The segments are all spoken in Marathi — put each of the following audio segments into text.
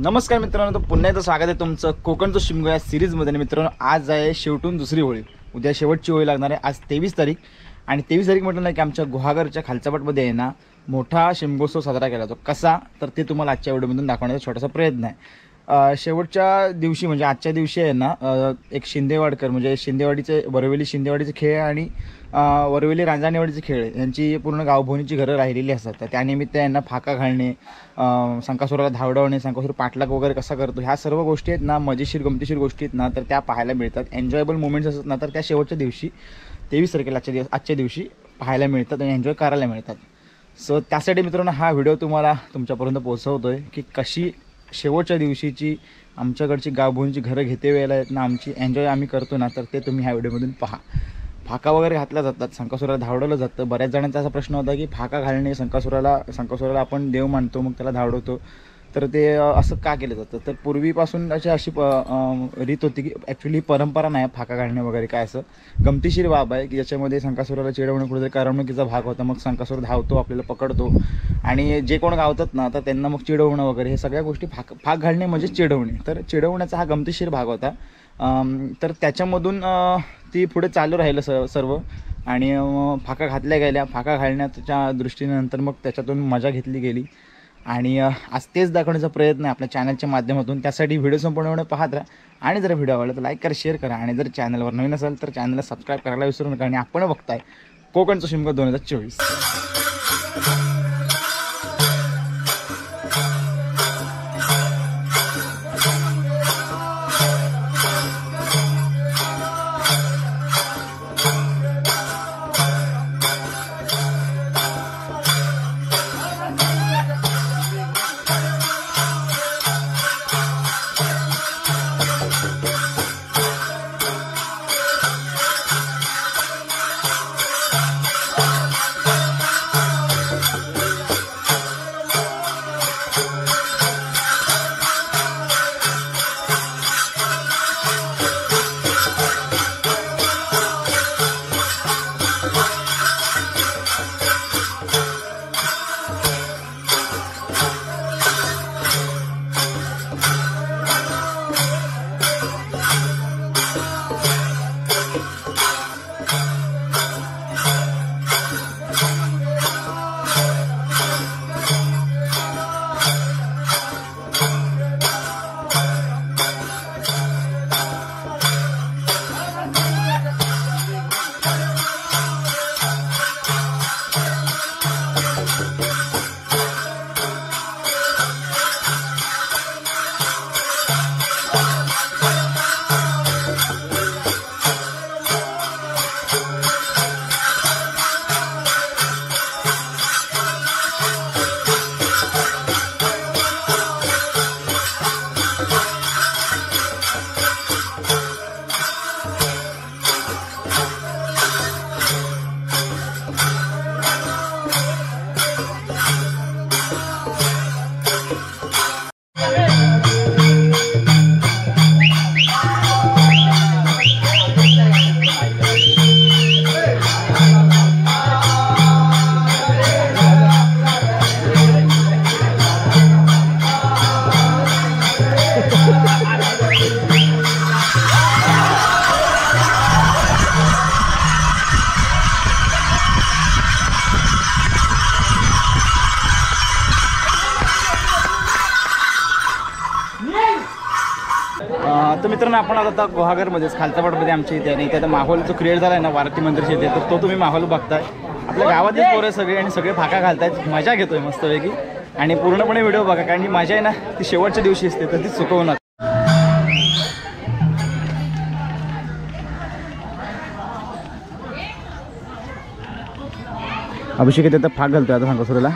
नमस्कार मित्रांनो, पुन्हा एकदा स्वागत आहे तुमचं कोकणचं शिमगो या सिरीजमध्ये। मित्रांनो, आज आहे शेवटून दुसरी होळी, उद्या शेवटची होळी लागणार आहे। आज 23 तारीख आणि 23 तारीख म्हटलं ना की आमच्या गुहागरच्या खालचापटमध्ये आहे ना मोठा शिमगोत्सव साजरा केला जातो। कसा तर ते तुम्हाला आजच्या व्हिडिओमधून दाखवण्याचा छोटासा प्रयत्न आहे। शेवटच्या दिवशी म्हणजे आजच्या दिवशी आहे ना एक शिंदेवाडकर म्हणजे शिंदेवाडीचे वरवेली शिंदेवाडीचे खेळ आणि वरवेली रांजणेवाडीचे खेळ यांची पूर्ण गावभोवणीची घरं राहिलेली असतात। तर त्यानिमित्त यांना फाका घालणे, संकासुराला धावडवणे, संकासुर पाठलाग वगैरे कसा करतो, ह्या सर्व गोष्टी आहेत ना, मजेशीर गमतीशीर गोष्टी आहेत ना, तर त्या पाहायला मिळतात। एन्जॉयबल मोमेंट्स असतात ना, तर त्या शेवटच्या दिवशी 23 तारखेला आजच्या दिवशी पाहायला मिळतात आणि एन्जॉय करायला मिळतात। सो त्यासाठी मित्रांनो हा व्हिडिओ तुम्हाला तुमच्यापर्यंत पोहोचवतो आहे की कशी शेवटच्या दिवशीची आमच्याकडची गावभोवणीची घरं घेते वेळेला आहेत ना आमची एन्जॉय आम्ही करतो ना, तर ते तुम्ही ह्या व्हिडिओमधून पहा। फाका वगैरे घातल्या जातात, संकासुराला धावडवलं जातं। बऱ्याच जणांचा असा प्रश्न होता की फाका घालणे, संकासुराला आपण देव मानतो मग त्याला धावडवतो, तर ते असं का केलं जातं? तर पूर्वीपासून अशी रीत होती की ॲक्च्युली परंपरा नाही फाका घालणे वगैरे, काय असं गमतीशीर बाब आहे की ज्याच्यामध्ये संकासुराला चिडवणं कुठेतरी करमणुकीचा भाग होता। मग संकासुर धावतो, आपल्याला पकडतो आणि जे कोण गावतात ना तर त्यांना मग चिडवणं वगैरे हे सगळ्या गोष्टी फाक घालणे म्हणजे चिडवणे, तर चिडवण्याचा हा गमतीशीर भाग होता। तर त्याच्यामधून ती पुढे चालू राहिलं सर्व आणि फाका घातल्या गेल्या। फाका घालण्याच्या दृष्टीने नंतर मग त्याच्यातून मजा घेतली गेली आणि आज तेच दाखवण्याचा प्रयत्न आहे आपल्या चॅनलच्या माध्यमातून। त्यासाठी व्हिडिओ संपूर्ण पाहत राहा आणि जर व्हिडिओ आवडला तर लाईक करा, शेअर करा आणि जर चॅनलवर नवीन असेल तर चॅनलला सबस्क्राईब करायला विसरू नका। आणि आपण बघताय कोकणचं शिमगो 2024। तर मित्रांनो, आपण आता गुहागरमध्येच खालचापाटमध्ये आमच्या इथे आणि इथे माहोल जो क्रिएट झाला आहे ना वारती मंदिरच्या इथे, तर तो तुम्ही माहोल बघताय। आपल्या गावातलेच पोरं सगळे आणि सगळे फाका घालतायत, मजा घेतोय मस्तपैकी। आणि पूर्णपणे व्हिडिओ बघा कारण की मजा आहे ना ती शेवटच्या दिवशी असते, तर ती चुकवू नका। अभिषेक इथे तर फाक घालतोय आता संकासुराला।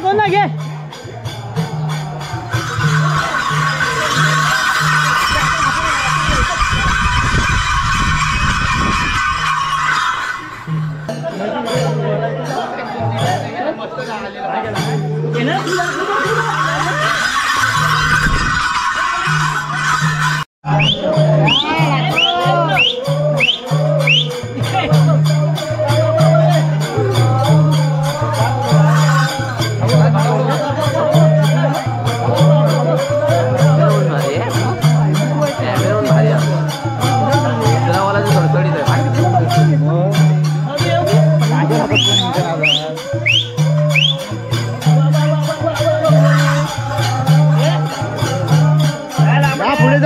कोणला घे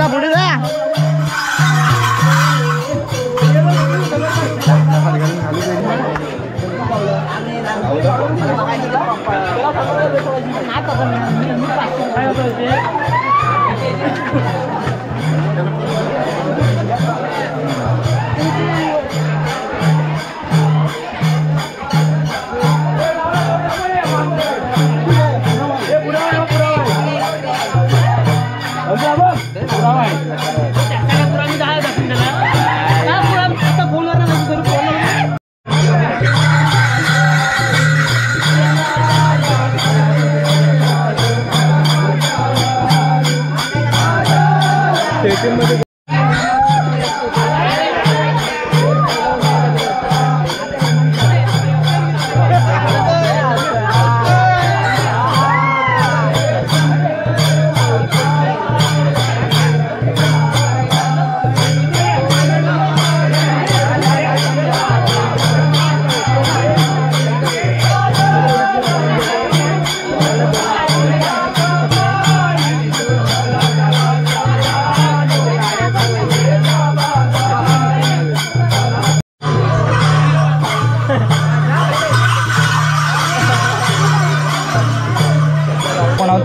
पुढे जा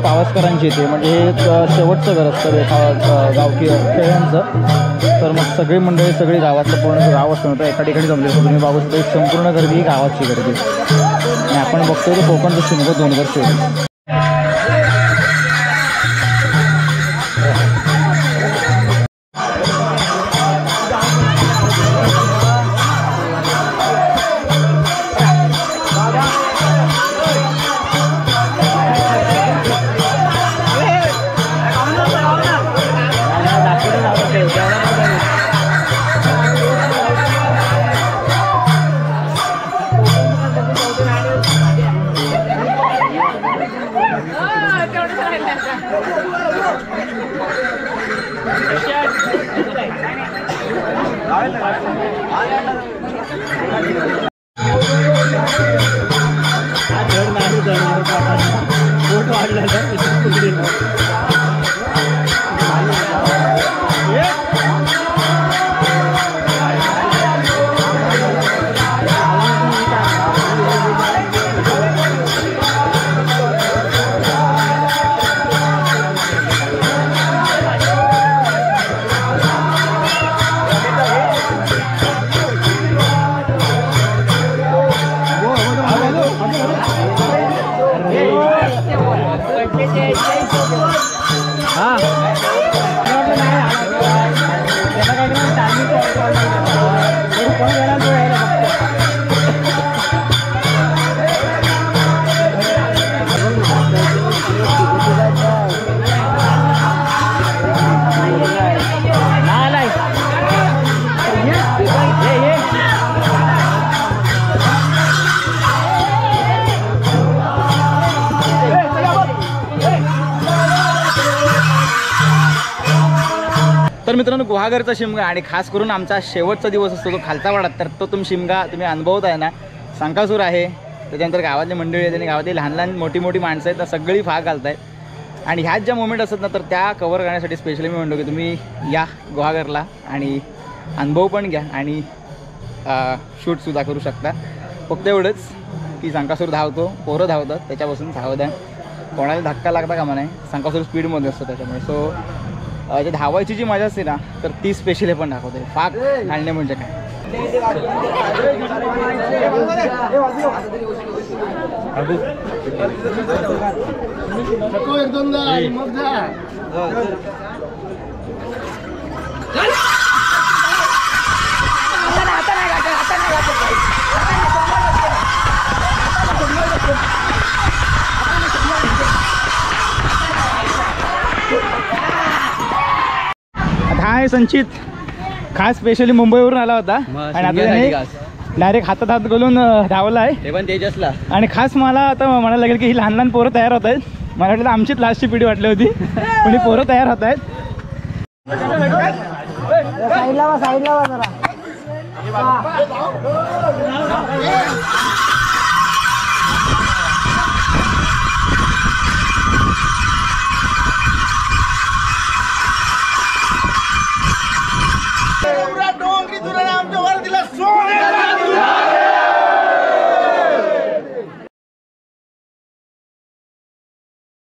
पावसकरांची येते म्हणजे हे शेवटचं घर असतं एका गावकी खेळ्यांचं. तर मग सगळी मंडळी सगळी गावातलं पूर्ण गाव असतं तर एका ठिकाणी जमले तुम्ही बाबू सुद्धा संपूर्ण गर्दी ही गावाची गर्दी आणि आपण बघतोय की कोकणचं शिमगो 2024. तर मित्रांनो गुहागरचा शिमगा आणि खास करून आमचा शेवटचा दिवस असतो तो खालचा वाडा, तर तो शिमगा तुम्ही अनुभवत आहे ना. संकासूर आहे, त्याच्यानंतर गावातली मंडळी आहेत आणि गावातली लहान लहान मोठी मोठी माणसं आहेत, तर सगळी भाग घालत आहेत. आणि ह्यात ज्या मोमेंट असतात ना, तर त्या कव्हर करण्यासाठी स्पेशली मी म्हणतो की तुम्ही या गुहागरला आणि अनुभव पण घ्या आणि शूटसुद्धा करू शकता. फक्त एवढंच की संकासूर धावतो, पोरं धावतात, त्याच्यापासून सावधान, कोणाला धक्का लागता कामा नाही. संकासूर स्पीडमध्ये असतो त्याच्यामुळे. सो जे धावायची जी मजा असते ना, तर ती स्पेशली पण दाखवते. पाक घालणे म्हणजे काय. हा आहे संचित, खास स्पेशली मुंबईवरून आला होता आणि आता त्याने डायरेक्ट हातात हात घालून धावला आहे, ते पण तेजसला. आणि खास मला आता म्हणायला लागेल की ही लहान लहान पोरं तयार होत आहेत. मला वाटलं आमचीच लास्टची पिढी वाटली होती, पण ही पोरं तयार होत आहेत. साईडला वा जरा